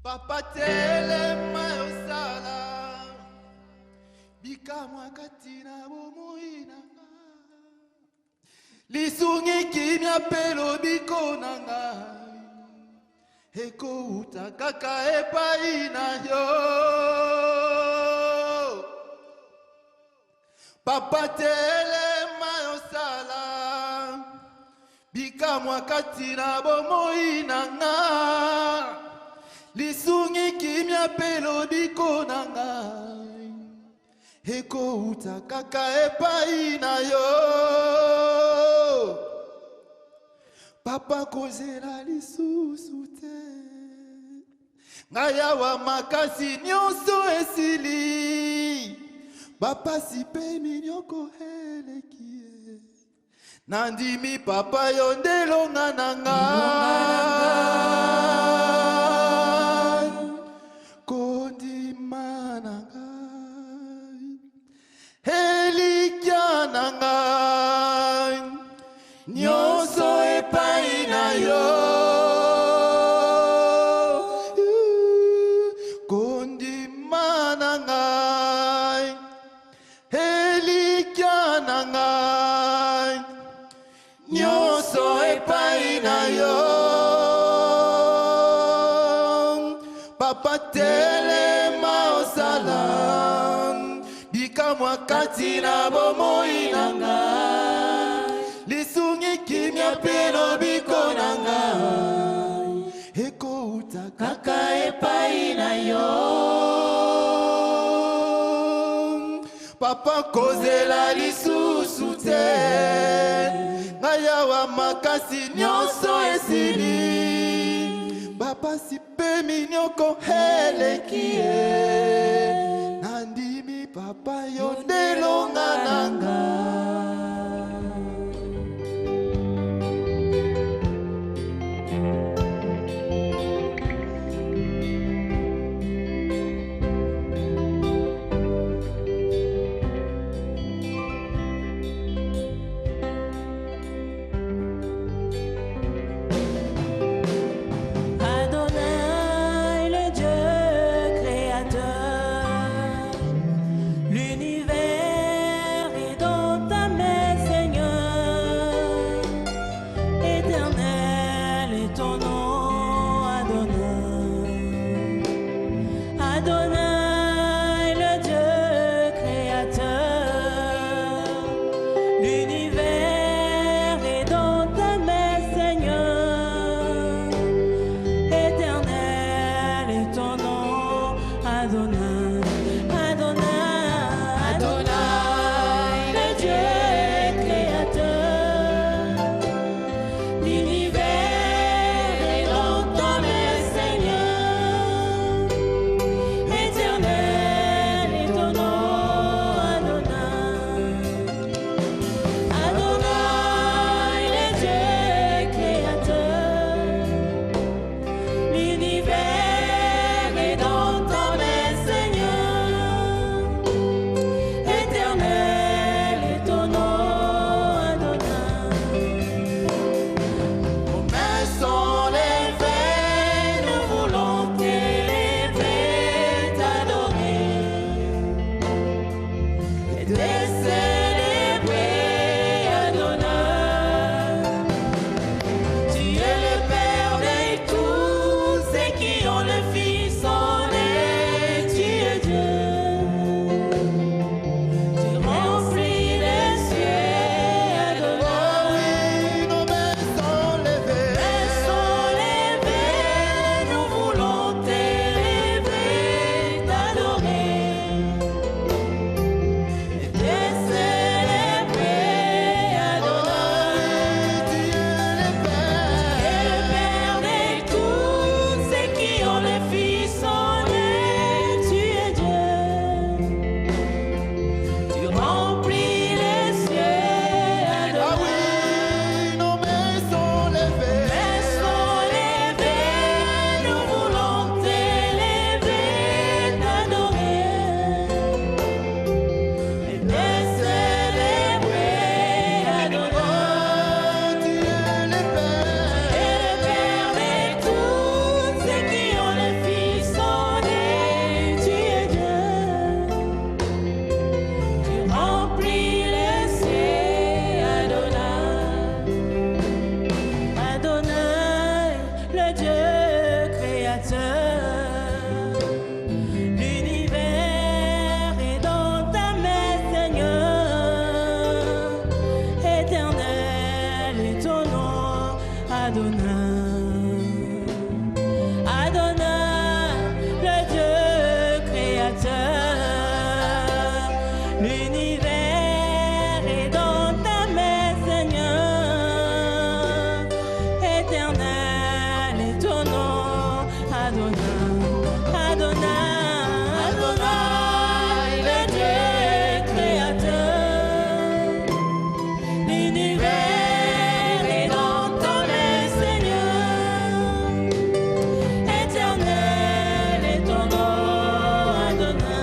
Papa telema yosala bikamwa katina bomoina lisungi kimya pelo bikonanga eko utakaka epai na yo Papa telema yosala bikamwa katina bomoina lisungi kimya pelo bikonanga eko utakaka epai na yo Papa kozela lisusu te ngaya wa makasi nyonso esili Papa sipe minyoko elekie nandimi papa yondelonga nanga kondima nanga elikia nanga nyonso epai na yo kondima nanga elikia nanga nyonso epai na yo Papa telema osala bikamwa kati na bomoi nanga lisungi kimya pelo bikonanga eko utakaka epai na yo Papa kozela lisusu te ngaya wa makasi nyonso esili Papa sipe minyoko elekie nandimi papa yondelonga nanga L'univers est dans ta main, Seigneur. L'univers est dans ta main, Seigneur. Éternel est ton nom, Adonai. Adonai, le Dieu créateur. L'univers est dans ta main, Seigneur. Éternel est ton nom, Adonai. Adonai, Adonai, le Dieu créateur. L'univers est dans ta main, Seigneur. Éternel est ton nom, Adonai.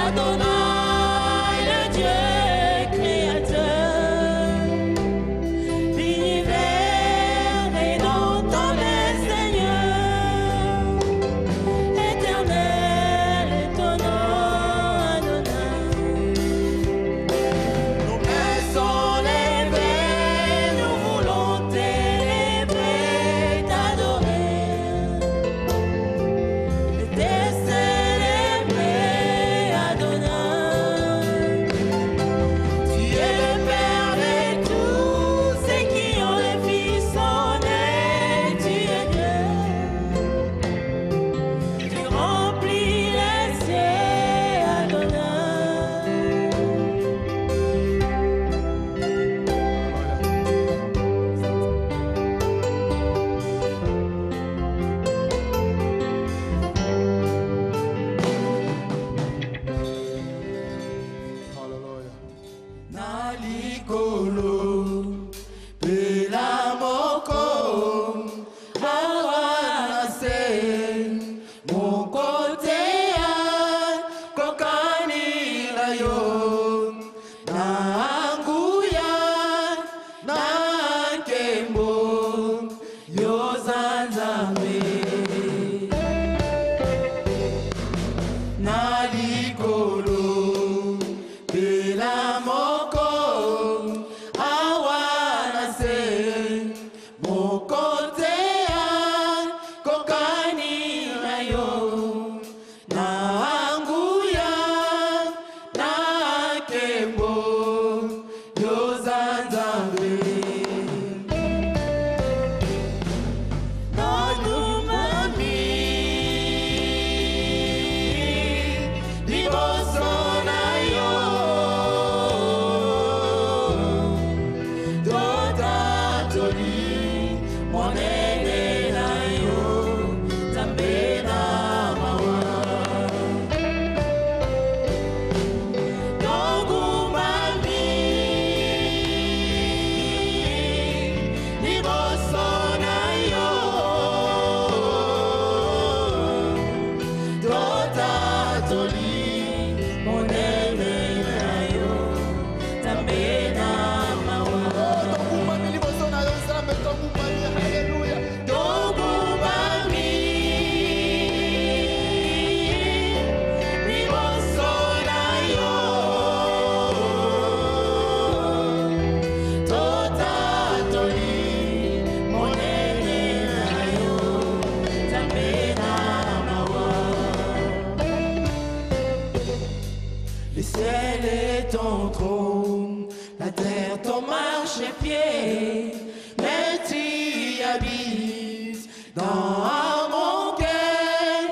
Adonai, le Dieu créateur. L'univers est dans ta main, Seigneur. Éternel est ton nom, Adonai. Nos mains sont levées, Nous voulons t'élever, t'adorer, te célébrer, Adonai. tu es le Père de Tous ceux qui ont les fils sont nés, tu es Dieu. Tu remplis les cieux, Adonai. Hallelujah. Nalikolo pela moko awana se mokote ya kokani la yo na anguya na kembo yo zanzambe nalikolo pela moko awana se mokote ya kokani na yo na anguya na kembo yo zanzambe nodumami liboso na yo totatoli monene na yo nzambe na mawa togumami liboso na yo totatoli monene na yo nzambe na mawa togumami liboso na yo nzambe togumami haleluya togumami liboso na yo totatoli monene na yo nzambe na mawa. Le ciel est ton trône, la terre ton marchepied, mais tu y habites dans mon cœur.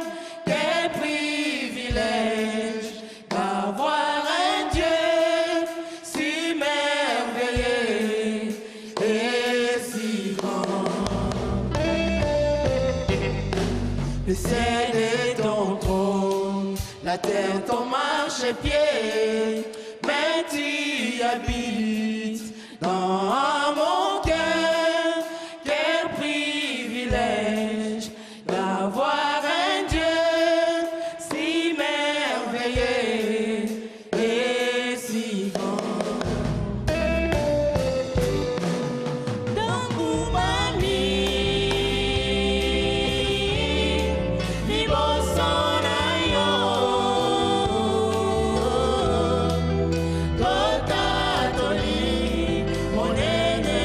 Quel privilège d'avoir un Dieu si merveilleux et si grand. Le ciel est ton trône, la terre ton marchepied, mais tu y habites dans mon cœur. Quel privilège d'avoir un Dieu si merveilleux et si grand. Togumami, liboso na yo. Totatoli monene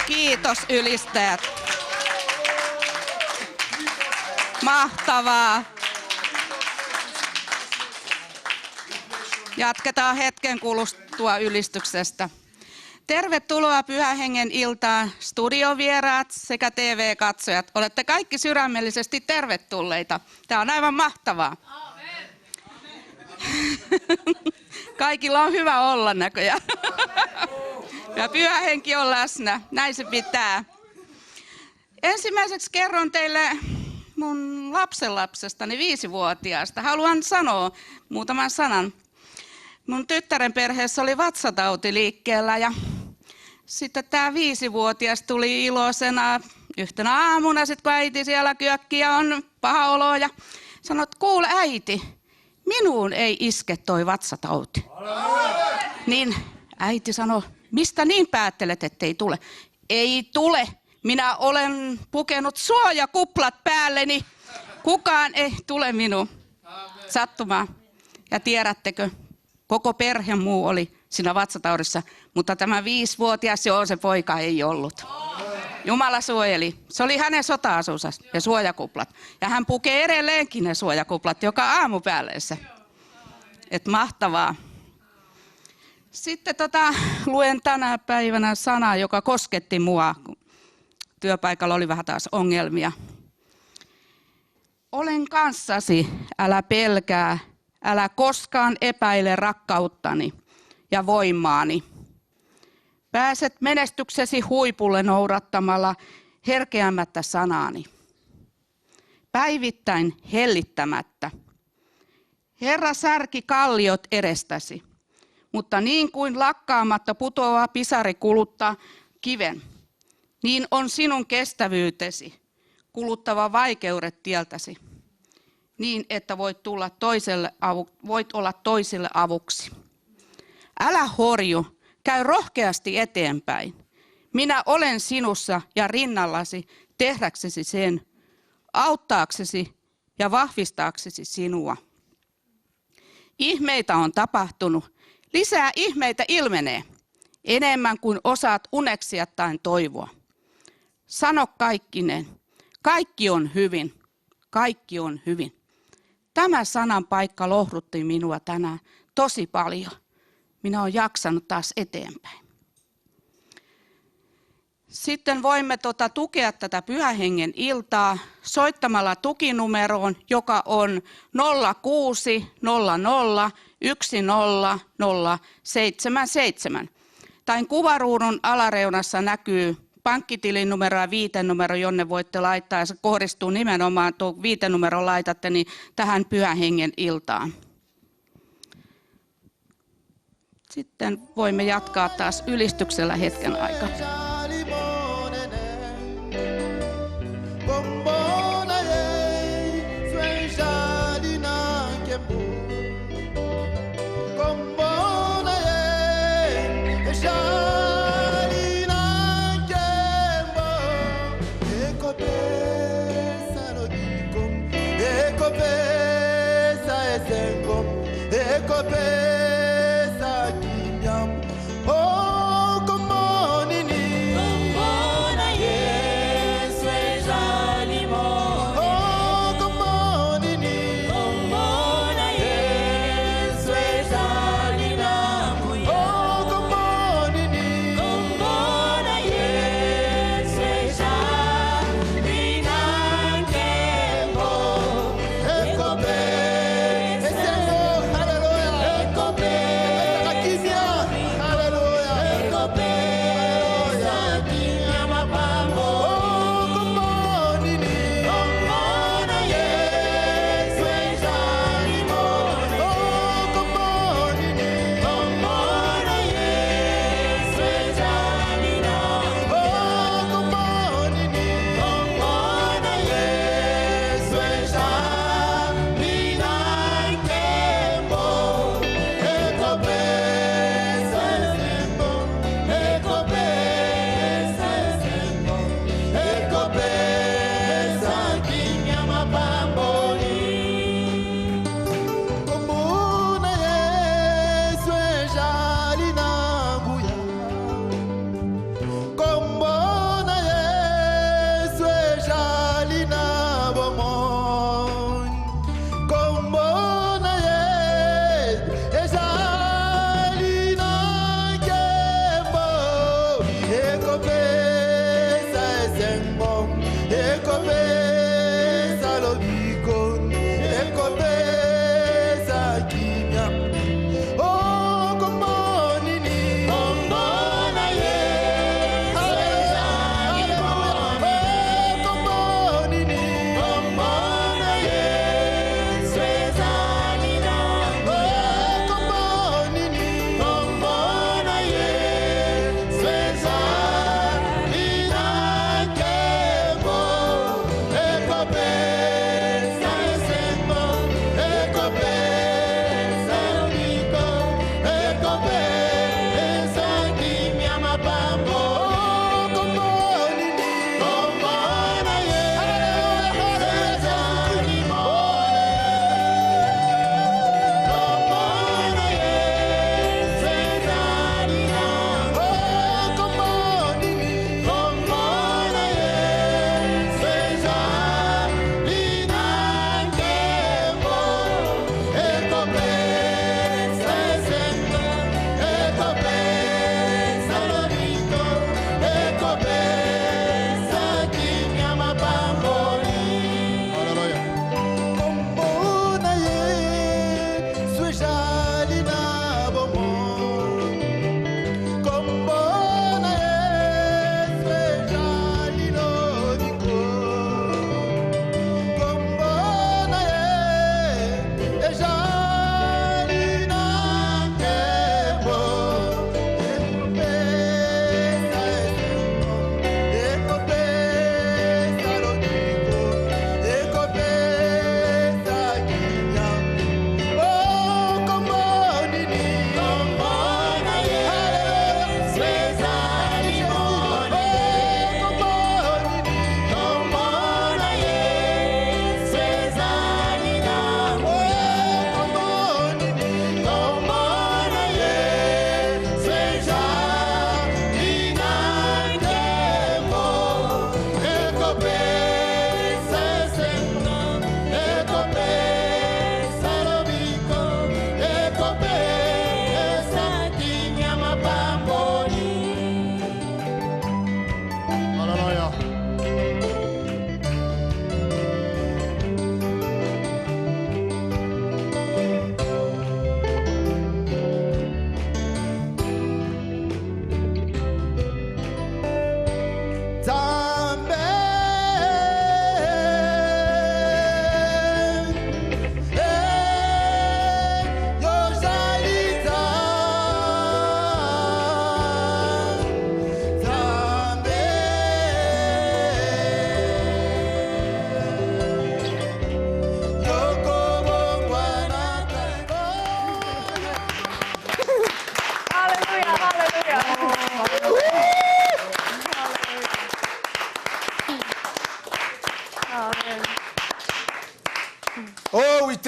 Kiitos ylistäjät. Mahtavaa. Jatketaan hetken kuluttua ylistyksestä. Tervetuloa Pyhän Hengen iltaan, studiovieraat sekä TV-katsojat. Olette kaikki sydämellisesti tervetulleita. Tämä on aivan mahtavaa. Kaikilla on hyvä olla näköjään. Ja Pyhä Henki on läsnä. Näin se pitää. Ensimmäiseksi kerron teille mun lapsenlapsestani 5-vuotiaasta. Haluan sanoa muutaman sanan. Mun tyttären perheessä oli vatsatauti liikkeellä ja sitten tämä 5-vuotias tuli iloisena yhtenä aamuna, sit kun äiti siellä kyökki ja on paha olo ja sanoi, että kuule äiti, minuun ei iske toi vatsatauti. Niin äiti sanoi, mistä niin päättelet, ettei tule? Ei tule, minä olen pukenut suojakuplat päälleni, kukaan ei tule minuun sattumaan. Ja tiedättekö? Koko perhe muu oli siinä vatsataudissa, mutta tämä 5-vuotias se poika ei ollut. Jumala suojeli. Se oli hänen sota-asunsa ja suojakuplat. Ja hän pukee edelleenkin ne suojakuplat joka aamu päälleensä. Et mahtavaa. Sitten luen tänä päivänä sanaa, joka kosketti mua. Työpaikalla oli vähän taas ongelmia. Olen kanssasi, älä pelkää. Älä koskaan epäile rakkauttani ja voimaani. Pääset menestyksesi huipulle noudattamalla herkeämättä sanaani. Päivittäin hellittämättä. Herra särki kalliot edestäsi, mutta niin kuin lakkaamatta putoava pisari kuluttaa kiven, niin on sinun kestävyytesi kuluttava vaikeudet tieltäsi. niin, että voit olla toisille avuksi. Älä horju, käy rohkeasti eteenpäin. Minä olen sinussa ja rinnallasi tehdäksesi sen, auttaaksesi ja vahvistaaksesi sinua. Ihmeitä on tapahtunut, lisää ihmeitä ilmenee, enemmän kuin osaat uneksiattain toivoa. Sano kaikkineen, kaikki on hyvin, kaikki on hyvin. Tämä sanan paikka lohdutti minua tänään tosi paljon. Minä olen jaksanut taas eteenpäin. Sitten voimme tukea tätä Pyhän Hengen iltaa soittamalla tukinumeroon, joka on 0600 10 Tai kuvaruudun alareunassa näkyy pankkitilin ja viitenumero, jonne voitte laittaa, ja se kohdistuu nimenomaan, tuo viitenumero laitatte niin tähän Pyhän Hengen iltaan. Sitten voimme jatkaa taas ylistyksellä hetken aikaa. Hallelujah.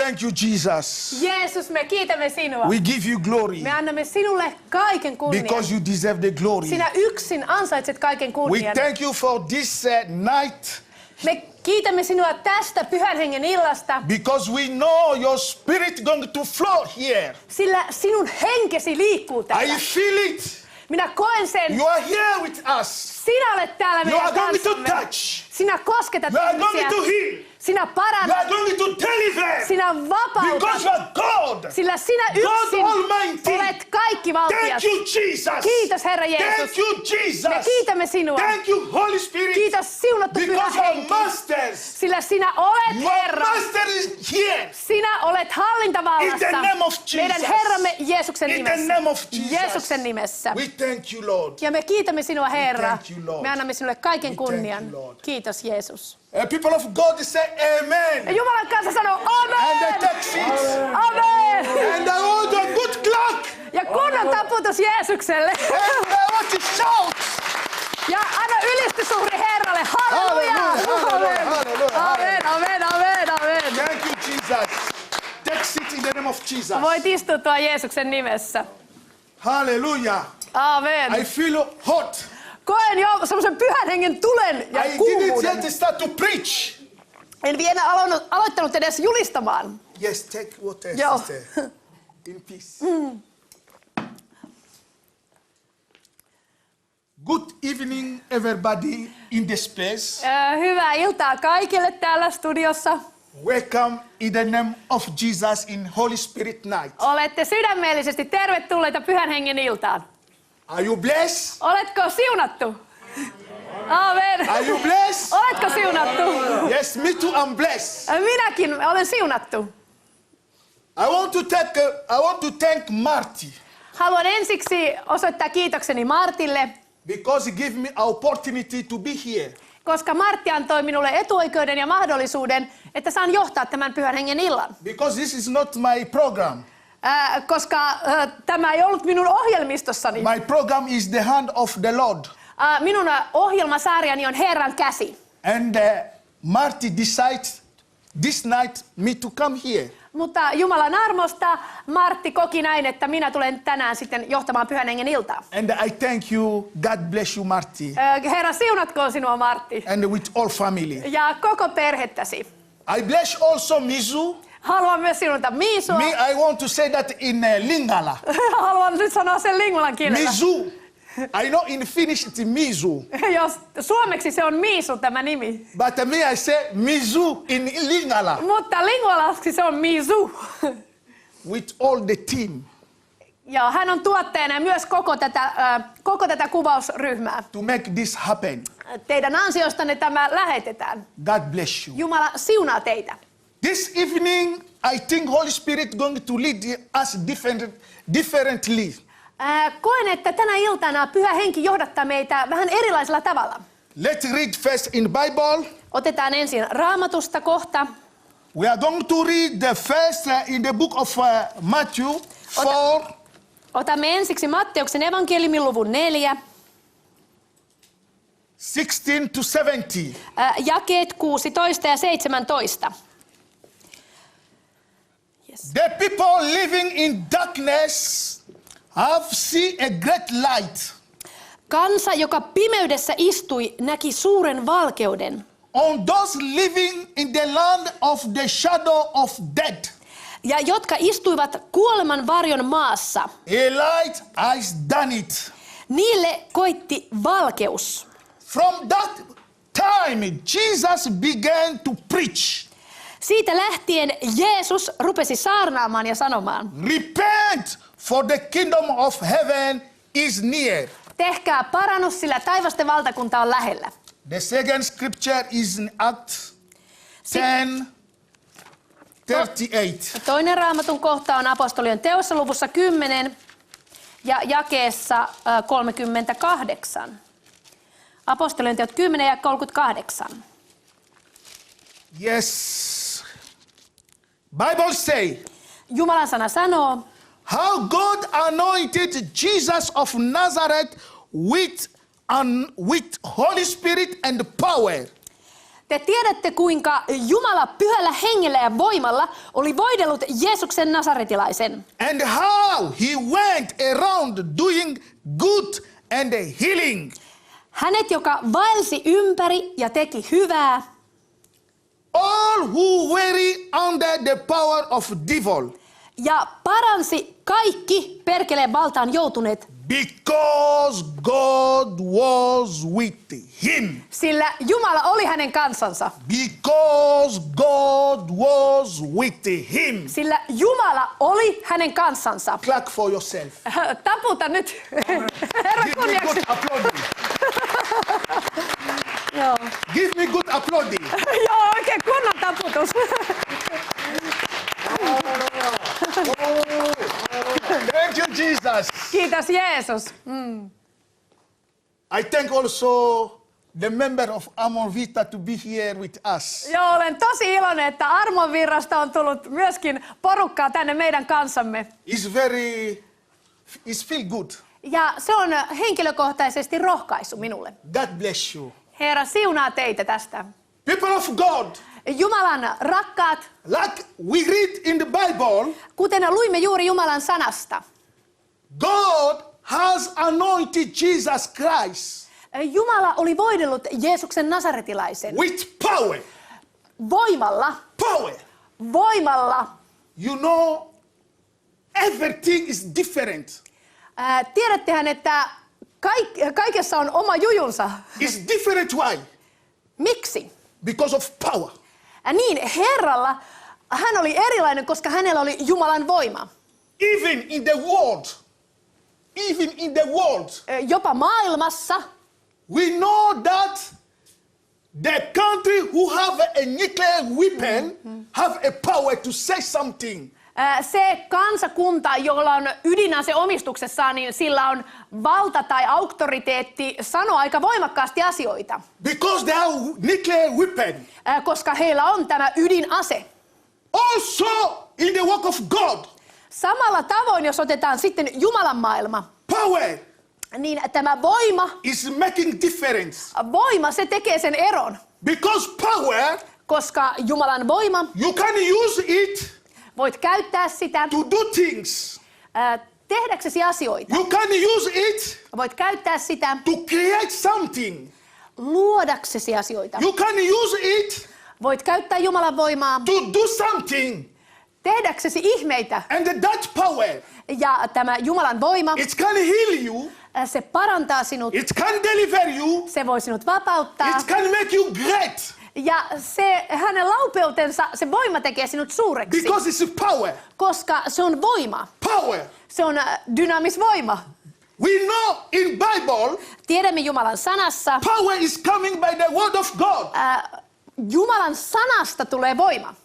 thank you, Jesus. Jeesus, me kiitämme sinua. We give you glory Me annamme sinulle kaiken kunnian. because you deserve the glory. Sinä yksin ansaitset kaiken We kunnian. thank you for this night Me kiitämme sinua tästä Pyhän Hengen illasta, because we know your spirit going to flow here. sillä sinun henkesi liikkuu I täällä. feel it. Minä koen sen. You are here with us. Sinä olet täällä You are meidän going to kanssamme. touch. Sinä kosketat You are going ihmisiä. to heal. Sinä You parannat. are going to deliver. Sinä Because vapautat. you are God. Sillä sinä yksin God Almighty. olet kaikki valtias. Thank you, Jesus. Kiitos, Herra Jeesus. Thank you, Jesus. Me kiitämme sinua. Thank you, Holy Spirit. Kiitos siunattu Pyhä Because you are Henki. masters. Sillä sinä olet Your Herra. master is here. Sinä olet hallintavallassa. In the name of Jesus. Meidän Herramme Jeesuksen In the nimessä. name of Jesus. Jeesuksen nimessä. We thank you, Lord. Ja me kiitämme sinua, Herra. thank you, Lord. Me annamme sinulle kaiken We thank kunnian. you, Lord. Kiitos, Jeesus. People of God say Ja amen. Jumalan kanssa sanoo And amen. they take seats. Amen. And I want a good clap. Ja kunnon taputus Jeesukselle. And I want to shout. Ja anna ylistysuhri Herralle. Halleluja. Hallelujah, hallelujah, Amen, amen, amen, amen. Thank you, Jesus. Take seat in the name of Jesus. Voit istutua Jeesuksen nimessä. Hallelujah. Amen. I feel hot. Koen jo semmoisen Pyhän Hengen tulen ja I didn't kuumuuden. yet start to preach. En vielä aloittanut edes julistamaan. Yes, take water, Joo. sister. In peace. Good evening, everybody in the space. Hyvää iltaa kaikille täällä studiossa. Welcome in the name of Jesus in Holy Spirit night. Olette sydämellisesti tervetulleita Pyhän Hengen iltaan. Are you blessed? Oletko siunattu? Amen. Are you blessed? Oletko siunattu? Yes, me too, I'm blessed. Minäkin olen siunattu. I want to thank Marty Haluan ensiksi osoittaa kiitokseni Martille, because he gave me an opportunity to be here. koska Martti antoi minulle etuoikeuden ja mahdollisuuden, että saan johtaa tämän Pyhän Hengen illan. Because this is not my program. Koska tämä ei ollut minun ohjelmistossani. My program is the hand of the Lord. Minun ohjelmasarjani on Herran käsi. And Marty decided this night me to come here. Mutta Jumalan armosta Martti koki näin, että minä tulen tänään sitten johtamaan Pyhän Hengen iltaa. And I thank you. God bless you, Marty. Herra siunatkoon sinua, Martti. And with all family. Ja koko perhettäsi. I bless also Mizu. Haluan myös siunata Miisua. Me, I want to say that in Lingala. Haluan nyt sanoa sen lingulan kielellä. Mizu. I know in Finnish it's Mizu. Jos suomeksi se on Miisu tämä nimi. But me, I say Mizu in Lingala. Mutta lingualaksi se on Misu. With all the team. Ja hän on tuottajana ja myös koko tätä kuvausryhmää. To make this happen. Teidän ansiostanne tämä lähetetään. God bless you. Jumala siunaa teitä. This evening, I think Holy Spirit going to lead us differently. Koen, että tänä iltana Pyhä Henki johdattaa meitä vähän erilaisella tavalla. Let's read first in Bible. Otetaan ensin Raamatusta kohta. We are going to read the first in the book of Matthew 4. Otamme ensiksi Matteuksen evankeliumin luvun 4. 16 to 70. Jakeet 16 ja 17. Yes. The people living in darkness have seen a great light. Kansa, joka pimeydessä istui, näki suuren valkeuden. On those living in the land of the shadow of death, Ja jotka istuivat kuoleman varjon maassa, a light has done it. niille koitti valkeus. From that time, Jesus began to preach. Siitä lähtien Jeesus rupesi saarnaamaan ja sanomaan, Repent, for the kingdom of heaven is near. tehkää parannus, sillä taivasten valtakunta on lähellä. The second scripture is in Acts 10:38. Toinen raamatun kohta on apostolien teossa luvussa 10 ja jakeessa 38. Apostolien teot 10 ja 38. Yes. Bible say, Jumalan sana sanoo, how God anointed Jesus of Nazareth with Holy Spirit and power. Te tiedätte, kuinka Jumala pyhällä hengellä ja voimalla oli voidellut Jeesuksen nasaretilaisen. And how he went around doing good and healing. Hänet, joka vaelsi ympäri ja teki hyvää. All who were under the power of devil. Ja paransi kaikki perkeleen valtaan joutuneet. Because God was with him. Sillä Jumala oli hänen kansansa. Because God was with him. Sillä Jumala oli hänen kansansa. Clap for yourself. Taputa nyt. Herra Give me kunniaksi. good applauding. Joo. Give me good applauding. Joo, oikein kunnon taputus. Thank you, Jesus. Kiitos Jeesus. I thank also the member of Amon Vita to be here with us. Joo, olen tosi iloinen, että Armon virrasta on tullut myöskin porukkaa tänne meidän kanssamme. It's feel good. Ja se on henkilökohtaisesti rohkaisu minulle. God bless you. Herra siunaa teitä tästä. People of God, Jumalan rakkaat, like we read in the Bible, kuten luimme juuri Jumalan sanasta. God has anointed Jesus Christ Jumala oli voidellut Jeesuksen nasaretilaisen with power. voimalla. Power. Voimalla. You know, everything is different. Tiedättehän, että kaikessa on oma jujunsa. It's different why? Miksi? Because of power. Niin, Herralla hän oli erilainen, koska hänellä oli Jumalan voima. Even in the world, Jopa maailmassa. we know that the country who have a nuclear weapon have a power to say something. Se kansakunta, jolla on ydinase omistuksessaan, niin sillä on valta tai auktoriteetti sanoa aika voimakkaasti asioita. Because they have nuclear weapon. Koska heillä on tämä ydinase. Also in the work of God. Samalla tavoin, jos otetaan sitten Jumalan maailma, Power niin tämä voima, is making difference. se tekee sen eron. Because power, Koska Jumalan voima, you can use it voit käyttää sitä to do things. tehdäksesi asioita. You can use it Voit käyttää sitä to create something. luodaksesi asioita. You can use it Voit käyttää Jumalan voimaa to do something. tehdäksesi ihmeitä. And that power, Ja tämä Jumalan voima, it can heal you. se parantaa sinut. It can deliver you. Se voi sinut vapauttaa. It can make you great. Ja hänen laupeutensa, se voima tekee sinut suureksi. Because it's power. Koska se on voima. Power. Se on dynaamisvoima. We know in Bible, Tiedämme Jumalan sanassa, power is coming by the word of God. Jumalan sanasta tulee voima.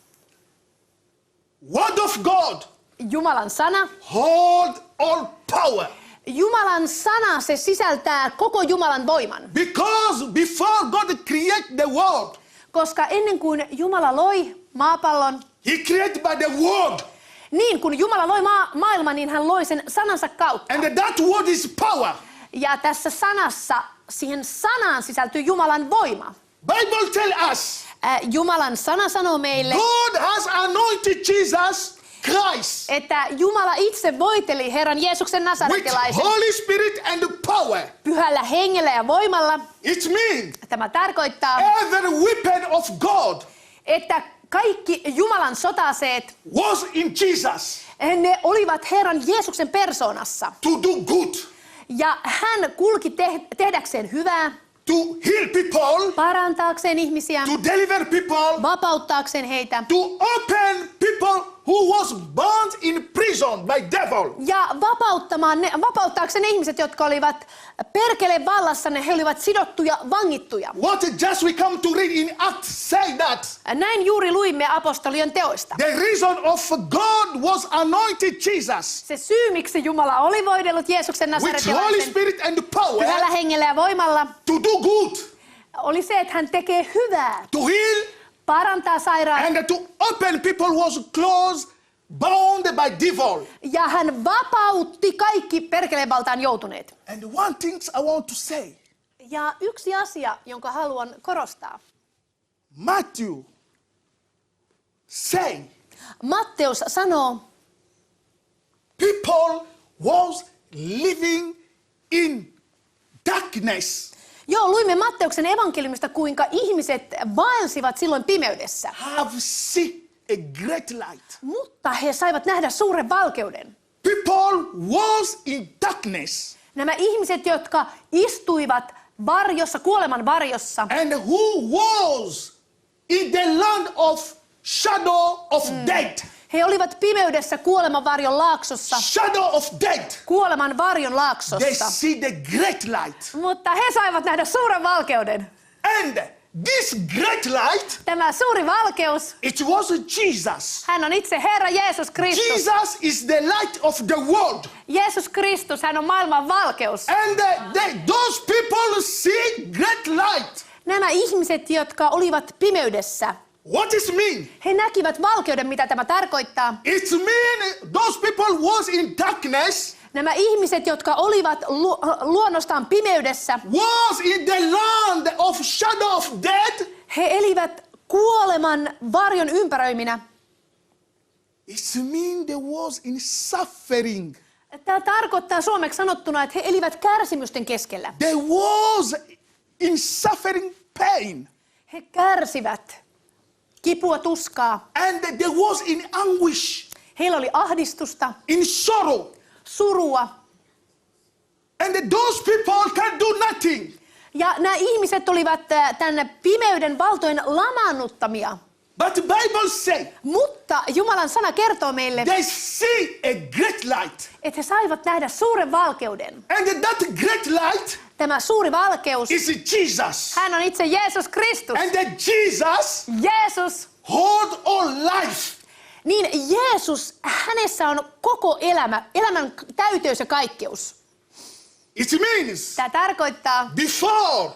Word of God Jumalan sana, hold all power. Jumalan sana, se sisältää koko Jumalan voiman. Because before God created the world, Koska ennen kuin Jumala loi maapallon, he created by the word. niin kun Jumala loi maailman, niin hän loi sen sanansa kautta. And that word is power. Ja tässä sanassa, siihen sanaan sisältyy Jumalan voima. Bible tell us, Jumalan sana sanoo meille, God has anointed Jesus Christ että Jumala itse voiteli Herran Jeesuksen with nasaretilaisen Holy Spirit and power. pyhällä hengellä ja voimalla. It means Tämä tarkoittaa, every weapon of God että kaikki Jumalan sota-aseet, was in Jesus ne olivat Herran Jeesuksen persoonassa. to do good, Ja hän kulki tehdäkseen hyvää, to heal people, parantaakseen ihmisiä, to deliver people, vapauttaakseen heitä to open people who was bound in prison by devil. ja vapauttaakseen ihmiset, jotka olivat perkeleen vallassa, he olivat sidottuja, vangittuja. What just we come to read in Acts say that Näin juuri luimme apostolien teoista. the reason of God was anointed Jesus Se syy, miksi Jumala oli voidellut Jeesuksen with Holy nasaretilaisen Spirit and pyhällä power hengellä ja voimalla, to do good, oli se, että hän tekee hyvää, to heal, parantaa sairaat and to open people who was closed, bound by devil. ja hän vapautti kaikki perkeleen valtaan joutuneet. And one thing I want to say, Ja yksi asia, jonka haluan korostaa. Matthew say Matteus sanoo, people was living in darkness. joo, luimme Matteuksen evankeliumista, kuinka ihmiset vaelsivat silloin pimeydessä. Have seen a great light. Mutta he saivat nähdä suuren valkeuden. People was in darkness. Nämä ihmiset, jotka istuivat varjossa, kuoleman varjossa, And who was in the land of shadow of death. he olivat pimeydessä kuoleman varjon laaksossa, Shadow of death. kuoleman varjon They laaksossa. see the great light. Mutta he saivat nähdä suuren valkeuden. And this great light, Tämä suuri valkeus, it was Jesus. hän on itse Herra Jeesus Kristus. Jesus is the light of the world. Jeesus Kristus, hän on maailman valkeus. And those people see great light. Nämä ihmiset, jotka olivat pimeydessä, What is mean? he näkivät valkeuden, mitä tämä tarkoittaa. It mean those people was in darkness, Nämä ihmiset, jotka olivat luonnostaan pimeydessä, was in the land of shadow of death. he elivät kuoleman varjon ympäröiminä. It mean they was in suffering. Tämä tarkoittaa suomeksi sanottuna, että he elivät kärsimysten keskellä. They was in suffering pain. He kärsivät kipua, tuskaa. And they was in anguish, Heillä oli ahdistusta, in sorrow. surua. And those people can do nothing. Ja nämä ihmiset olivat tänne pimeyden valtojen lamaannuttamia. But the Bible say Mutta Jumalan sana kertoo meille, they see a great light. että he saivat nähdä suuren valkeuden. And that great light Tämä suuri valkeus, is Jesus. hän on itse Jeesus Kristus. And that Jesus Jeesus, hold all life. niin Jeesus, hänessä on koko elämä, elämän täyteys ja kaikkeus. It means Tämä tarkoittaa, before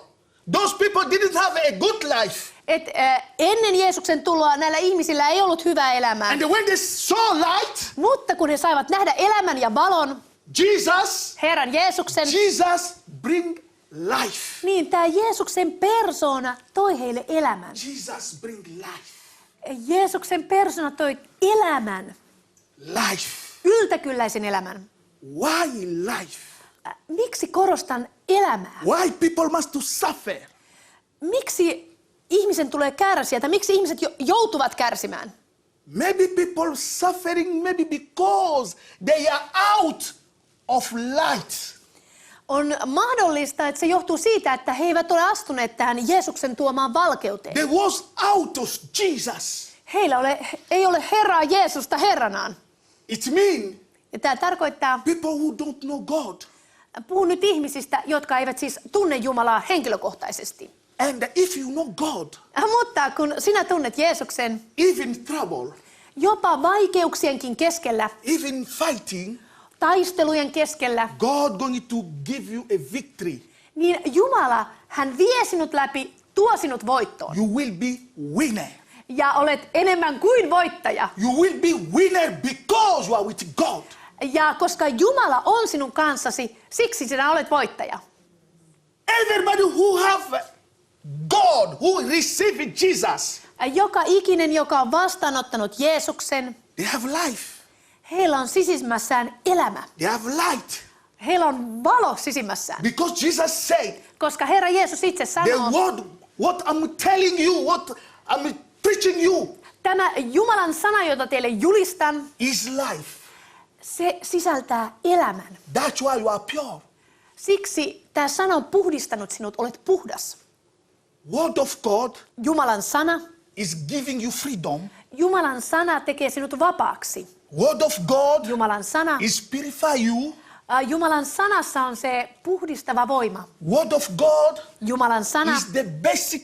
those people didn't have a good life. että ennen Jeesuksen tuloa näillä ihmisillä ei ollut hyvää elämää. And when they saw light, Mutta kun he saivat nähdä elämän ja valon, Jesus, Herran Jeesuksen, Jesus bring life. niin tämä Jeesuksen persoona toi heille elämän. Jesus bring life. Jeesuksen persoona toi elämän, Life. yltäkylläisen elämän. Why life? Miksi korostan elämää? Why people must to suffer? Miksi ihmisen tulee kärsiä tai miksi ihmiset joutuvat kärsimään? Maybe people suffering maybe because they are out of light. On mahdollista, että se johtuu siitä, että he eivät ole astuneet tähän Jeesuksen tuomaan valkeuteen. They was out of Jesus. Heillä ei ole Herraa Jeesusta Herranaan. It means Ja tämä tarkoittaa, people who don't know God. puhun nyt ihmisistä, jotka eivät siis tunne Jumalaa henkilökohtaisesti. And if you know God, Mutta kun sinä tunnet Jeesuksen, even trouble, jopa vaikeuksienkin keskellä, even fighting, taistelujen keskellä, God going to give you a victory. niin Jumala, hän vie sinut läpi, tuo sinut voittoon. You will be winner. Ja olet enemmän kuin voittaja. You will be winner because you are with God. Ja koska Jumala on sinun kanssasi, siksi sinä olet voittaja. Everybody who have God, who received Jesus, Joka ikinen, joka on vastaanottanut Jeesuksen, they have life. heillä on sisimmässään elämä. They have light. Heillä on valo sisimmässään. Because Jesus said, Koska Herra Jeesus itse the sanoo, word, what I'm telling you, what I'm preaching you, tämä Jumalan sana, jota teille julistan, is life. se sisältää elämän. That's why you are pure. Siksi tämä sana on puhdistanut sinut, olet puhdas. Word of God Jumalan sana, is giving you freedom. Jumalan sana tekee sinut vapaaksi. Word of God Jumalan sana, is purify you. Jumalan sanassa on se puhdistava voima. Word of God Jumalan sana, is the basic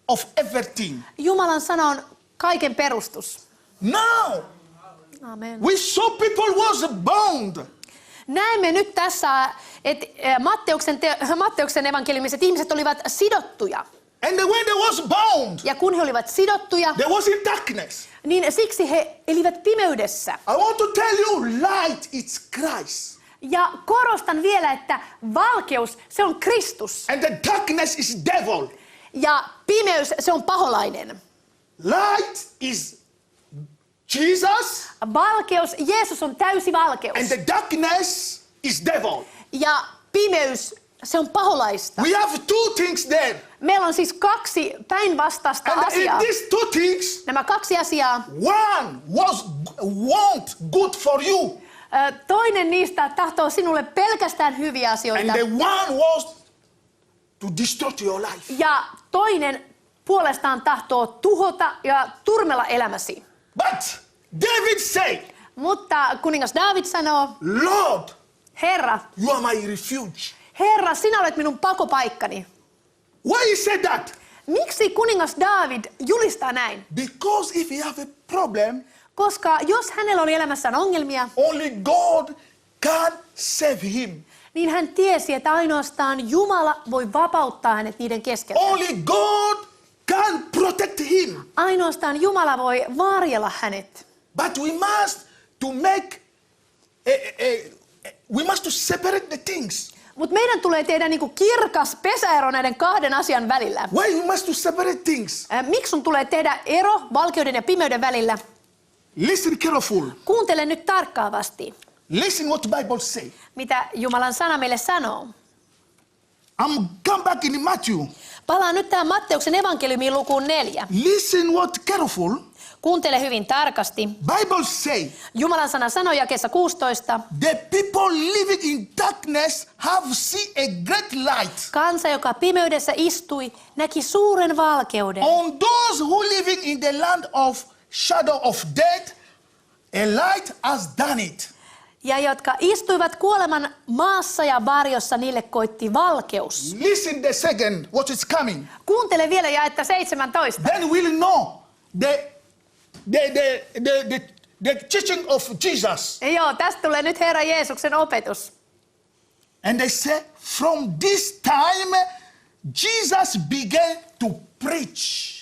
of everything. Jumalan sana on kaiken perustus. Now, Amen. we saw people was bound. Näemme nyt tässä, että Matteuksen evankeliumiset ihmiset olivat sidottuja. And when they was bound, Ja kun he olivat sidottuja, they was in darkness. niin siksi he elivät pimeydessä. I want to tell you, light is Christ. Ja korostan vielä, että valkeus, se on Kristus. And the darkness is devil. Ja pimeys, se on paholainen. Light is Jesus, Valkeus, Jeesus on täysi valkeus. and the darkness is devil. Ja pimeys, se on paholaista. We have two things there. Meillä on siis kaksi päinvastaista And in asiaa. these two things, Nämä kaksi asiaa. one want good for you, Toinen niistä tahtoo sinulle pelkästään hyviä and asioita. the one wants to destroy your life. Ja toinen puolestaan tahtoo tuhota ja turmella elämäsi. But David said, Mutta kuningas Daavid sanoo, Lord, Herra, you are my refuge. Herra, sinä olet minun pakopaikkani. Why he said that? Miksi kuningas Daavid julistaa näin? Because if you have a problem, Koska jos hänellä oli elämässään ongelmia, only God can save him. niin hän tiesi, että ainoastaan Jumala voi vapauttaa hänet niiden keskeltä. Only God can protect him. Ainoastaan Jumala voi varjella hänet. But we must to make we must to separate the things. Mutta meidän tulee tehdä niinku kirkas pesäero näiden kahden asian välillä. Why we must to separate things? Miksi sun tulee tehdä ero valkeuden ja pimeyden välillä? Listen careful. Kuuntele nyt tarkkaavasti, Listen what the Bible say. mitä Jumalan sana meille sanoo. I'm come back in Matthew. Palaan nyt tähän Matteuksen evankeliumiin lukuun 4. Listen what careful. Kuuntele hyvin tarkasti. Bible say Jumalan sana sanoo jakeessa 16. the people living in darkness have seen a great light. Kansa, joka pimeydessä istui, näki suuren valkeuden. On those who living in the land of shadow of death, a light has done it. Ja jotka istuivat kuoleman maassa ja varjossa, niille koitti valkeus. Listen the second what is coming. Kuuntele vielä jaetta 17. Then we'll know the teaching of Jesus. Ja joo, tästä tulee nyt Herra Jeesuksen opetus. And they say from this time Jesus began to preach.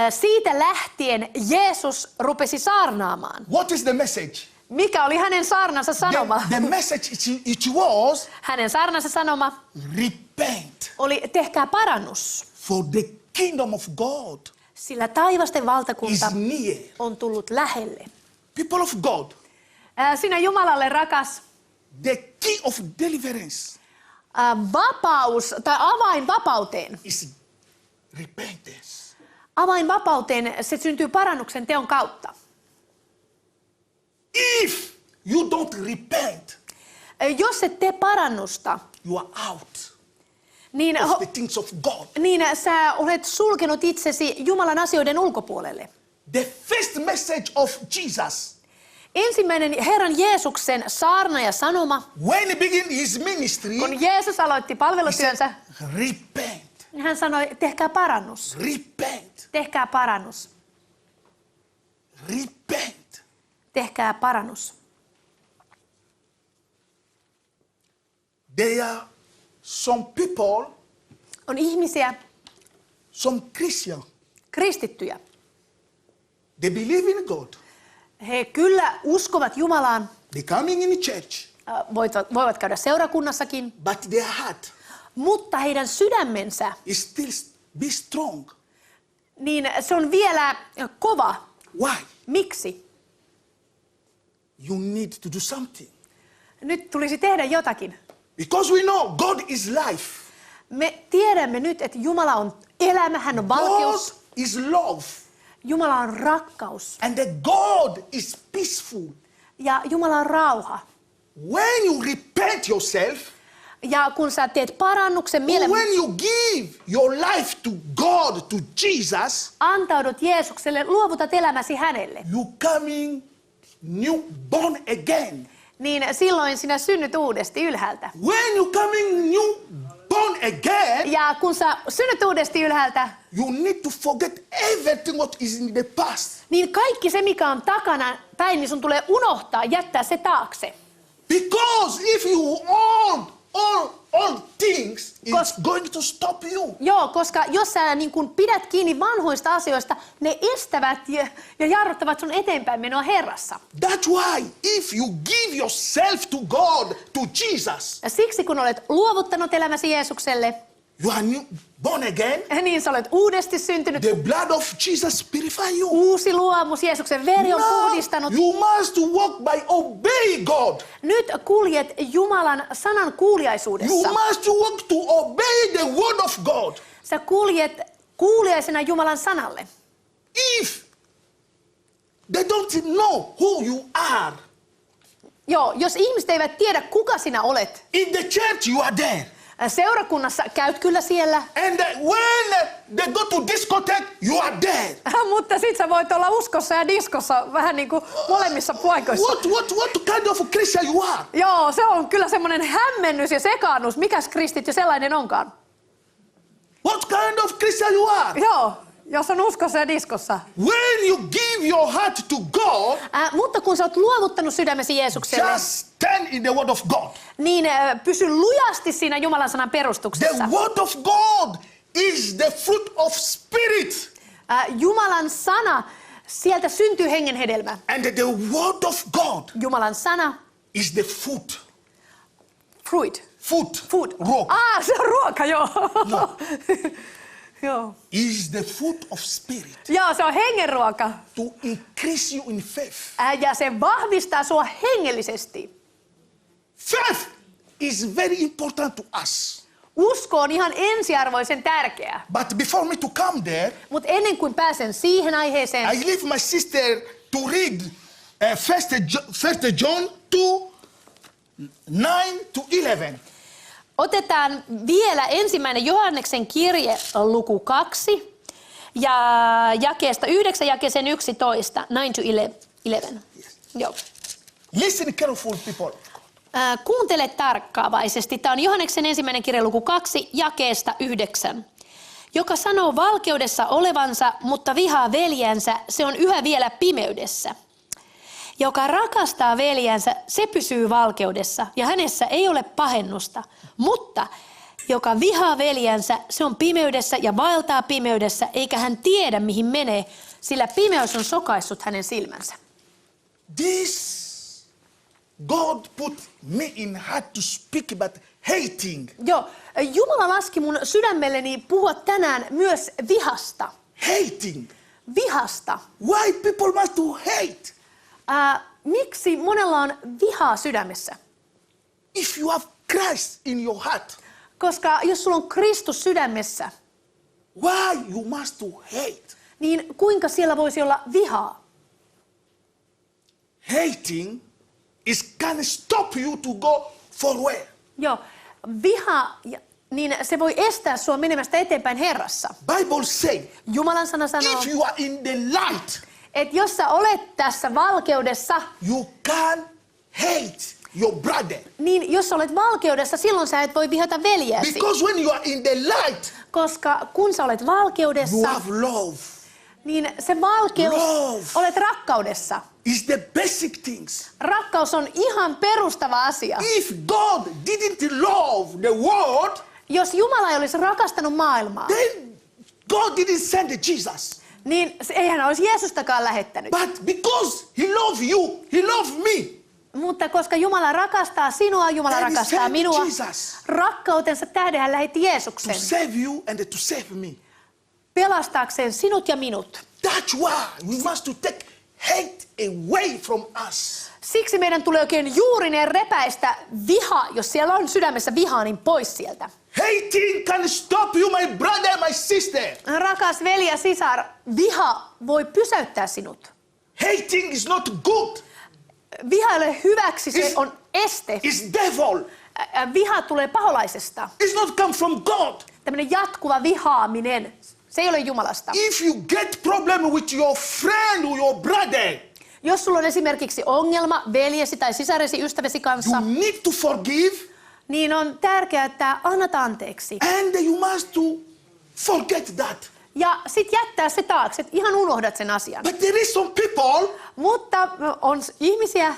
Siitä lähtien Jeesus rupesi saarnaamaan. What is the message? Mikä oli hänen saarnansa sanoma? The message it was Hänen saarnansa sanoma repent, oli tehkää parannus, for the kingdom of God sillä taivasten is valtakunta near. on tullut lähelle. People of God, Sinä Jumalalle rakas, the key of deliverance vapaus tai avain vapauteen. is repentance. Avain vapauteen, se syntyy parannuksen teon kautta. If you don't repent, Jos et tee parannusta, you are out niin, of the things of God. niin sä olet sulkenut itsesi Jumalan asioiden ulkopuolelle. The first message of Jesus, Ensimmäinen Herran Jeesuksen saarna ja sanoma, when he began his ministry, kun Jeesus aloitti palvelutyönsä, repent, niin hän sanoi, tehkää parannus, repent, tehkää parannus, repent. tehkää parannus. There are some people, On ihmisiä, some Christians, kristittyjä. they believe in God. He kyllä uskovat Jumalaan, They coming in church, voivat käydä seurakunnassakin, but their heart mutta heidän sydämensä, is still be strong. niin se on vielä kova. Why? Miksi? You need to do something. Nyt tulisi tehdä jotakin. Because we know God is life. Me tiedämme nyt, että Jumala on elämä, hän on God valkeus. is love. Jumala on rakkaus And the God is peaceful. ja Jumala on rauha. When you repent yourself, Ja kun sä teet parannuksen or when you give your life to God, to Jesus, antaudut Jeesukselle, luovutat elämäsi hänelle, you coming new born again. niin silloin sinä synnyt uudesti ylhäältä. When you coming new born again, Ja kun sä synnyt uudesti ylhäältä, you need to forget everything what is in the past. niin kaikki se, mikä on takana päin, niin sun tulee unohtaa, jättää se taakse. Because if you all things, it's going to stop you. Joo, koska jos sä niin kun pidät kiinni vanhoista asioista, ne estävät ja jarruttavat sun eteenpäin menoa Herrassa. That's why if you give yourself to God, to Jesus, Ja siksi kun olet luovuttanut elämäsi Jeesukselle, You are born again. Niin sä olet uudesti syntynyt. The blood of Jesus purify you. Uusi luomus, Jeesuksen veri on puhdistanut. You must walk by obey God. Nyt kuljet Jumalan sanan kuuliaisuudessa. You must walk to obey the word of God. Sä kuljet kuuliaisena Jumalan sanalle. If they don't know who you are, Joo, jos ihmiset eivät tiedä, kuka sinä olet. in the church you are there. Seurakunnassa käyt kyllä siellä, And when they go to discotheque, you are there. mutta sit sä voit olla uskossa ja diskossa vähän niin kuin molemmissa paikoissa. What kind of Christian you are? Joo, se on kyllä semmoinen hämmennys ja sekaannus. Mikäs kristitty sellainen onkaan? What kind of Christian you are? Joo, jos on uskossa ja diskossa. When you give your heart to God, Mutta kun sä oot luovuttanut sydämesi Jeesukselle, just stand in the word of God. niin pysy lujasti siinä Jumalan sanan The perustuksessa. word of God is the fruit of spirit. Jumalan sana, sieltä syntyy hengen hedelmä. And the word of God Jumalan sana, is the food. fruit. Food. Rock. Se on ruoka, joo. No. Joo. Is the food of spirit Joo, se on hengen ruoka. to increase you in faith. Ja se vahvistaa sua hengellisesti. Faith is very important to us. Usko on ihan ensiarvoisen tärkeää. But before me to come there, Mutta ennen kuin pääsen siihen aiheeseen, I leave my sister to read First John 2, 9-11. otetaan vielä ensimmäinen Johanneksen kirje, luku 2, ja jakeesta 9 jakeeseen 11, 9-11. Joo. Listen careful, people. Kuuntele tarkkaavaisesti. Tämä on Johanneksen ensimmäinen kirje, luku 2, jakeesta 9. Joka sanoo valkeudessa olevansa, mutta vihaa veljänsä, se on yhä vielä pimeydessä. Joka rakastaa veljänsä, se pysyy valkeudessa, ja hänessä ei ole pahennusta. Mutta joka vihaa veljänsä, se on pimeydessä ja vaeltaa pimeydessä, eikä hän tiedä, mihin menee, sillä pimeys on sokaissut hänen silmänsä. This God put me in heart to speak about hating. Joo, Jumala laski mun sydämelleni puhua tänään myös vihasta. Hating. Vihasta. Why people must to hate? Miksi monella on vihaa sydämessä? If you have Christ in your heart, Koska jos sulla on Kristus sydämessä, why you must to hate? niin kuinka siellä voisi olla vihaa? Hating can stop you to go forward. Joo, viha, niin se voi estää sua menemästä eteenpäin Herrassa. Bible say, Jumalan sana sanoo, if you are in the light, että jos sä olet tässä valkeudessa, you can hate your brother. niin jos sä olet valkeudessa, silloin sä et voi vihata veljääsi. Because when you are in the light, Koska kun sä olet you valkeudessa, have love. niin se valkeus, Love. olet rakkaudessa. It's the basic things. Rakkaus on ihan perustava asia. If God didn't love the world, Jos Jumala ei olisi rakastanut maailmaa, then God didn't send Jesus. niin ei hän olisi Jeesustakaan lähettänyt. But because He loves you, He loves me. Mutta koska Jumala rakastaa sinua, Jumala Then he rakastaa sent minua, Jesus. rakkautensa tähden hän lähetti To Jeesuksen save you and to save me. pelastaakseen sinut ja minut. That's why we must to take hate away from us. Siksi meidän tulee oikein juurineen repäistä viha, jos siellä on sydämessä vihaa, niin pois sieltä. Hating can stop you, my brother, my sister. Rakas veli ja sisar, viha voi pysäyttää sinut. Hating is not good. Viha ei ole hyväksi, se Is- on este. It's devil. Viha tulee paholaisesta. It's not come from God. Tämmöinen jatkuva vihaaminen, se ei ole Jumalasta. If you get problem with your friend or your brother, Jos sulla on esimerkiksi ongelma veljesi tai sisaresi, ystäväsi kanssa, you need to forgive niin on tärkeää, että annat anteeksi. and you must to forget that. Ja sit jättää se taakse, että ihan unohdat sen asian. But there is some people Mutta on ihmisiä,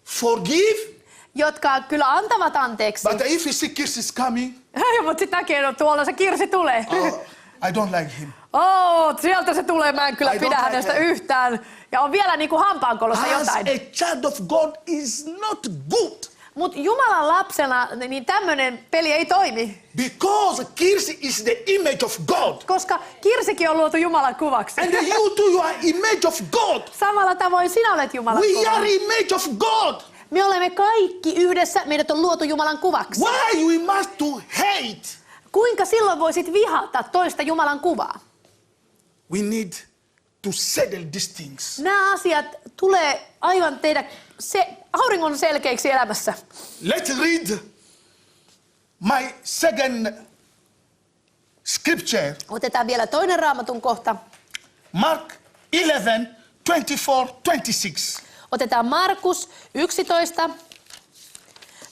forgive, jotka kyllä antavat anteeksi. but if you see Kirsi is coming, Mutta sitten näkee, että tuolla se Kirsi tulee. I don't like him. Sieltä se tulee, mä en kyllä I don't pidä like hänestä her. yhtään. Ja on vielä niinku hampaankolossa As jotain. a child of God is not good. Mutta Jumalan lapsena niin tämmöinen peli ei toimi. Because Kirsi is the image of God. Koska Kirsikin on luotu Jumalan kuvaksi. And you too, you are image of God. Samalla tavoin sinä olet Jumalan We kuva. are image of God. Me olemme kaikki yhdessä, meidät on luotu Jumalan kuvaksi. Why we must to hate? Kuinka silloin voisit vihata toista Jumalan kuvaa? We need to settle these things. Nämä asiat tulee aivan tehdä auringon selkeiksi elämässä. Let's read my second scripture. Otetaan vielä toinen Raamatun kohta. Mark 11, 24, 26. Otetaan Markus 11,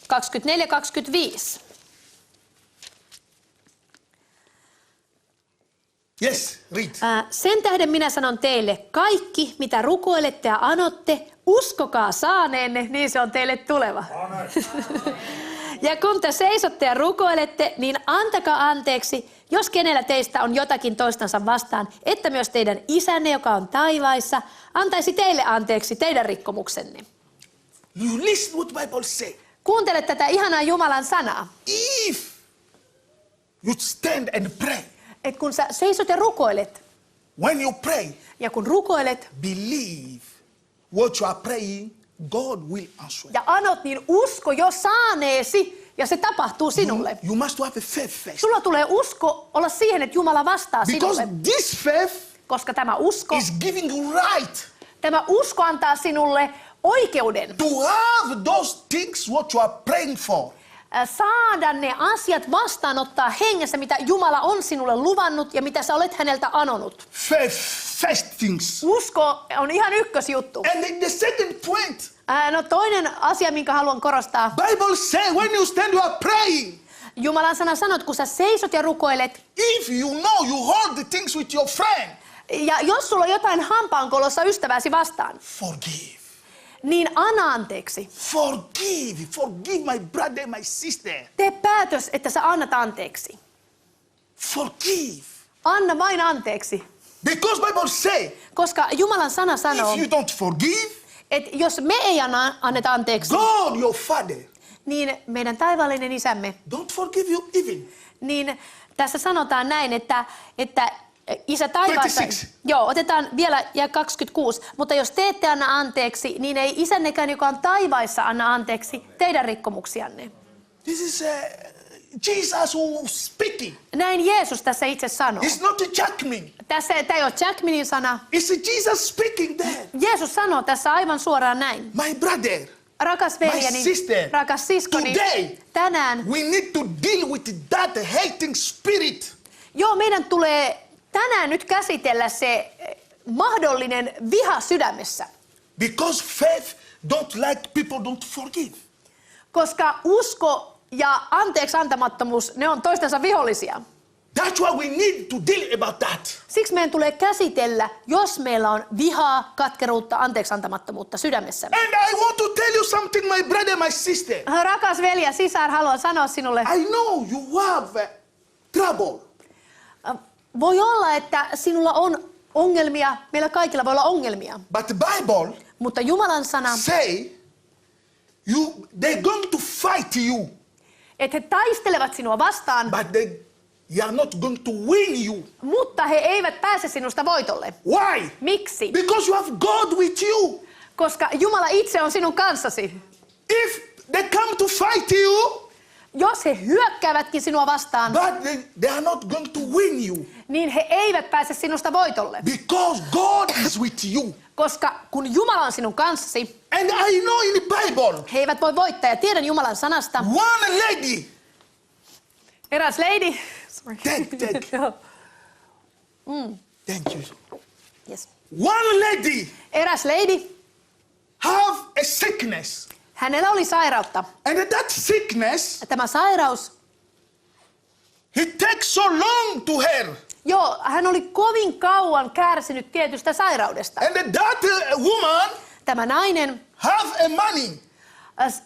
24, 25. Yes, read. Sen tähden minä sanon teille, kaikki mitä rukoilette ja anotte, uskokaa saaneenne, niin se on teille tuleva. Ja kun te seisotte ja rukoilette, niin antakaa anteeksi, jos kenellä teistä on jotakin toistansa vastaan, että myös teidän isänne, joka on taivaissa, antaisi teille anteeksi teidän rikkomuksenne. You listen what Bible say. Kuuntele tätä ihanaa Jumalan sanaa. If you stand and pray, Et kun sä seisot ja rukoilet, when you pray, ja kun rukoilet believe what you are praying, God will answer. ja anot, niin usko jo saaneesi, ja se tapahtuu sinulle. You must have a faith first. Sulla tulee usko olla siihen, että Jumala vastaa Because sinulle. this faith Koska tämä usko, is giving you right antaa sinulle oikeuden to have those things what you are praying for. Saada ne asiat vastaanottaa hengessä, mitä Jumala on sinulle luvannut ja mitä sä olet häneltä anonut. Faith first things. Usko on ihan ykkösjuttu. And the second point, No toinen asia, minkä haluan korostaa. Bible say when you stand you are praying. Jumalan sana sanoo, että kun sä seisot ja rukoilet, If you know you hold the things with your friend, ja jos sulla on jotain hampaankolossa ystäväsi vastaan, forgive. niin anna anteeksi. Forgive my brother, my sister. Tee päätös, että sä annat anteeksi. Forgive. Anna vain anteeksi. Because Bible say, Koska Jumalan sana sanoo, if you don't forgive, että jos me ei anneta anteeksi, God, your Father, niin meidän taivaallinen isämme, don't forgive you even. niin tässä sanotaan näin, että Isä taivaassa... 26. Joo, otetaan vielä ja 26. Mutta jos te ette anna anteeksi, niin ei isännekään, joka on taivaissa, anna anteeksi teidän rikkomuksianne. This is Jesus who is speaking. Näin Jeesus tässä itse sanoo. It's not a Jackman. Tämä ei ole Jackmanin sana. It's Jesus speaking there. Jeesus sanoo tässä aivan suoraan näin. My brother, Rakas veljeni, my sister, rakas siskoni, today tänään, we need to deal with that hating spirit. joo, meidän tulee tänään nyt käsitellä se mahdollinen viha sydämessä. Because faith don't like people don't forgive. Koska usko ja anteeksi antamattomuus, ne on toistensa vihollisia. That's why we need to deal about that. Siksi meidän tulee käsitellä, jos meillä on vihaa, katkeruutta, anteeksi antamattomuutta sydämessä. And I want to tell you something, my brother, my sister. Rakas veli ja sisar, haluan sanoa sinulle, I know you have trouble. voi olla, että sinulla on ongelmia, meillä kaikilla voi olla ongelmia. But the Bible Mutta Jumalan sana, say they're going to fight you, että he taistelevat sinua vastaan, but they are not going to win you. mutta he eivät pääse sinusta voitolle. Why? Miksi? Because you have God with you. Koska Jumala itse on sinun kanssasi. If they come to fight you, Jos he hyökkäävätkin sinua vastaan, but they are not going to win you. niin he eivät pääse sinusta voitolle. Because God is with you. Koska kun Jumala on sinun kanssasi, And I know in the Bible, he eivät voi voittaa. Ja tiedän Jumalan sanasta. one lady, Eräs lady. Sorry. Take. Joo. Thank you. Yes. One lady Eräs lady, have a sickness. hänellä oli sairautta. And that sickness, Ja tämä sairaus, it takes so long to her. joo, hän oli kovin kauan kärsinyt tietystä sairaudesta. And that woman Tämä nainen, have a money.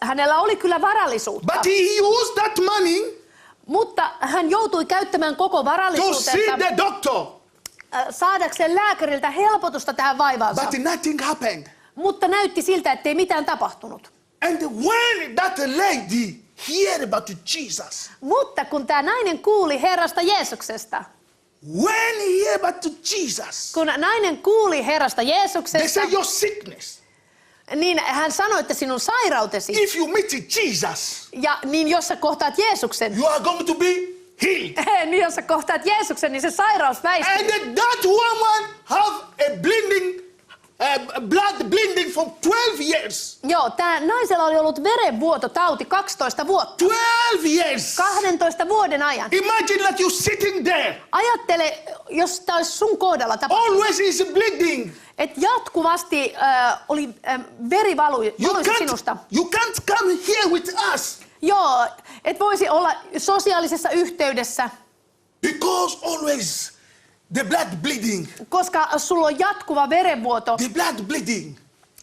hänellä oli kyllä varallisuutta, But he used that money mutta hän joutui käyttämään koko to see varallisuutensa the doctor. saadakseen lääkäriltä helpotusta tähän vaivaansa. But nothing happened. Mutta näytti siltä, ettei mitään tapahtunut. And when that lady heard about Jesus, Mutta kun tämä nainen kuuli Herrasta Jeesuksesta, when he heard about Jesus, kun nainen kuuli Herrasta they Jeesuksesta, say your sickness. niin hän sanoi, että sinun sairautesi, If you meet Jesus, ja niin jos sä kohtaat Jeesuksen, you are going to be healed. niin jos sä kohtaat Jeesuksen, niin se sairaus väistyy. And that woman have a blood bleeding for 12 years. Joo, tää naisella oli ollut verenvuototauti 12 vuotta. 12 years. 12 vuoden ajan. Imagine that you're sitting there. Ajattele, jos tämä olisi sun kohdalla tapahtunut, Always is bleeding. että jatkuvasti oli veri valuisi sinusta. You can't come here with us. Joo, et voisi olla sosiaalisessa yhteydessä, Because always the blood bleeding. koska sulla on jatkuva verenvuoto The blood bleeding.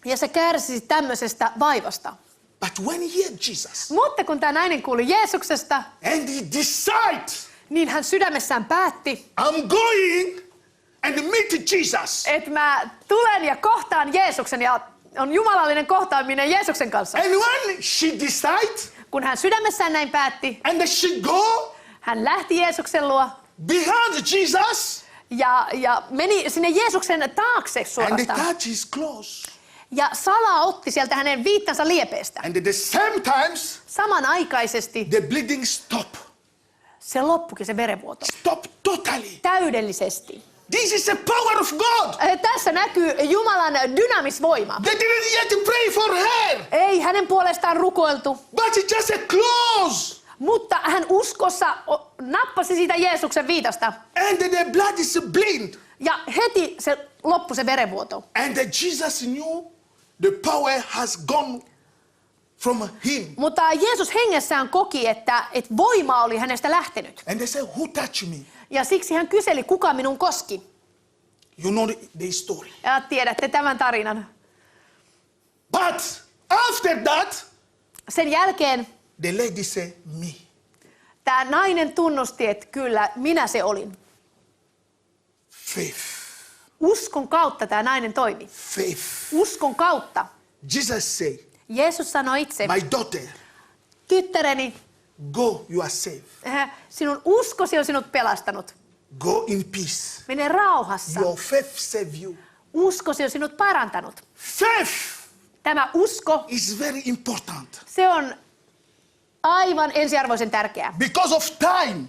ja sä kärsisit tämmöisestä vaivasta. But when he heard Jesus Mutta kun tämä nainen kuuli Jeesuksesta, and he decide, niin hän sydämessään päätti, I'm going and meet Jesus. että mä tulen ja kohtaan Jeesuksen ja on jumalallinen kohtaaminen Jeesuksen kanssa. And when she decide Kun hän sydämessään näin päätti, and she go hän lähti Jeesuksen luo behind Jesus ja meni sinne Jeesuksen taakse and he suorastaan. touch his clothes. Ja salaa otti sieltä hänen viittansa liepeestä. And at the same times, Samanaikaisesti the bleeding stop. se loppukin se verenvuoto. Stop totally. Täydellisesti. This is the power of God. Tässä näkyy Jumalan dynamisvoima. They didn't yet pray for her, Ei hänen puolestaan rukoiltu, but it's just a close. mutta hän uskossa nappasi siitä Jeesuksen viitasta. And the blood is blind. Ja heti se loppui se verenvuoto. And Jesus knew the power has gone from him. Mutta Jeesus hengessään koki, että voima oli hänestä lähtenyt. And they said, who touched me? Ja siksi hän kyseli, kuka minun koski. You know the story. Ja tiedätte tämän tarinan. But after that, Sen jälkeen the lady said, me. tämä nainen tunnusti, että kyllä, minä se olin. Faith. Uskon kautta tämä nainen toimi. Faith. Uskon kautta. Jesus said, Jeesus sanoi itse, my daughter, tyttäreni, go, you are safe. sinun uskosi on sinut pelastanut. Go in peace. Mene rauhassa. Your faith save you. Uskosi on sinut parantanut. Faith Tämä usko, is very important. se on aivan ensiarvoisen tärkeää. Because of time,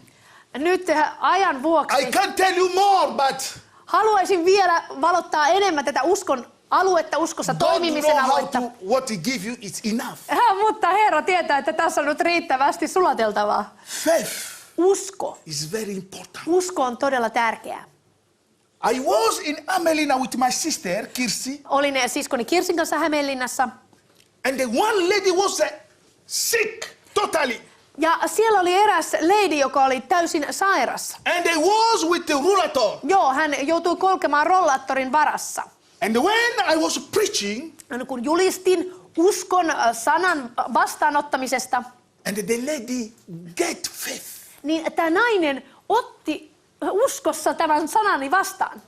Nyt ajan vuoksi I can't tell you more, but haluaisin vielä valottaa enemmän tätä uskon aluetta, uskossa God toimimisen knows how aluetta. to, what he give you is enough. Mutta Herra tietää, että tässä on nyt riittävästi sulateltavaa. Faith Usko. is very important. Usko on todella tärkeää. I was in Amelina with my sister, Kirsi, Olin siskoni Kirsin kanssa Hämeenlinnassa. and the one lady was sick totally. Ja siellä oli eräs lady, joka oli täysin sairas. And they was with the rollator. Joo, hän joutui kulkemaan rollaattorin varassa. And when I was preaching, Kun julistin uskon sanan vastaanottamisesta, and the lady get faith. niin tämä nainen otti uskossa tämän sanani vastaan.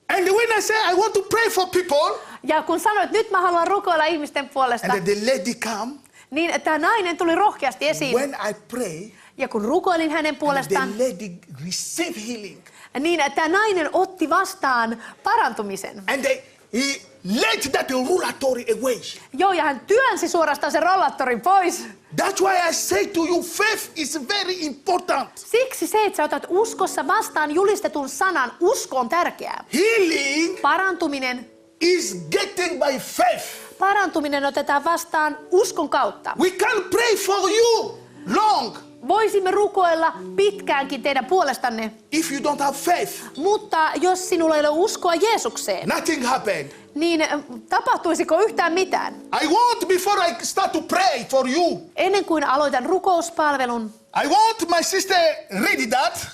And when I say I want to pray for people, Ja kun sanoin, että nyt mä haluan rukoilla ihmisten puolesta, and the lady come, niin tämä nainen tuli rohkeasti esiin. when I pray, Ja kun rukoilin hänen and puolestaan, the lady receive healing. niin tämä nainen otti vastaan parantumisen. And he let that rollatory away. Joo, ja hän työnsi suorastaan sen rollaattorin pois. That's why I say to you, faith is very important. Siksi se, että sä otat uskossa vastaan julistetun sanan, usko on tärkeää. Healing Parantuminen, is getting by faith. parantuminen otetaan vastaan uskon kautta. We can pray for you long. Voisimme rukoilla pitkäänkin teidän puolestanne, If you don't have faith, mutta jos sinulla ei ole uskoa Jeesukseen, nothing happened. niin tapahtuisiko yhtään mitään? I want, before I start to pray for you, Ennen kuin aloitan rukouspalvelun, I want my sister read that,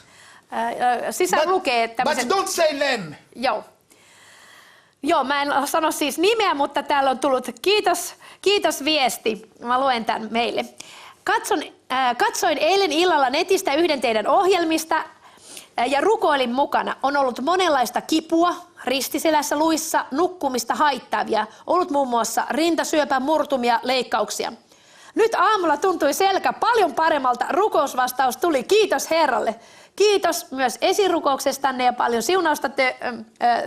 sisään lukee but tämmöisen... don't say name. Joo, mä en sano siis nimeä, mutta täällä on tullut kiitos viesti. Mä luen tämän meille. Katsoin eilen illalla netistä yhden teidän ohjelmista ja rukoilin mukana. On ollut monenlaista kipua, ristiselässä luissa nukkumista haittaavia, ollut muun muassa rintasyöpän murtumia, leikkauksia. Nyt aamulla tuntui selkä paljon paremmalta, rukousvastaus tuli, kiitos Herralle. Kiitos myös esirukouksestanne ja paljon siunausta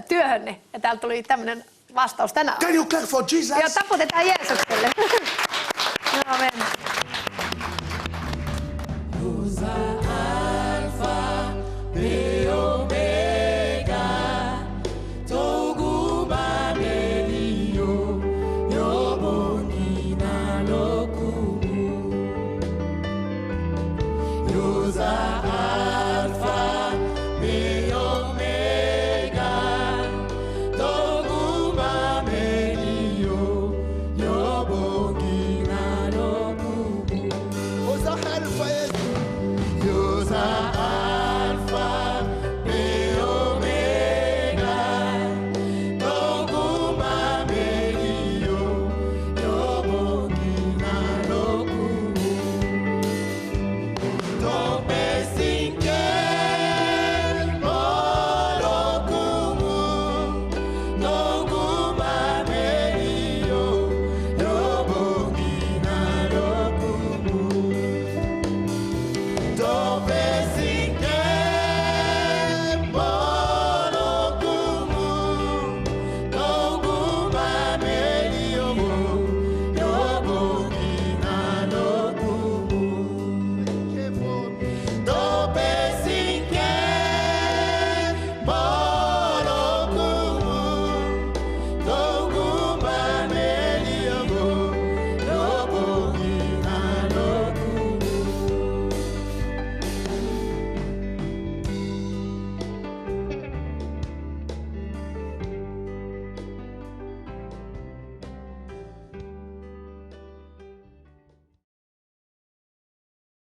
työhönne. Ja täällä tuli tämmöinen vastaus tänään. Can you clap for Jesus? Ja taputetaan Jeesukselle. Amen.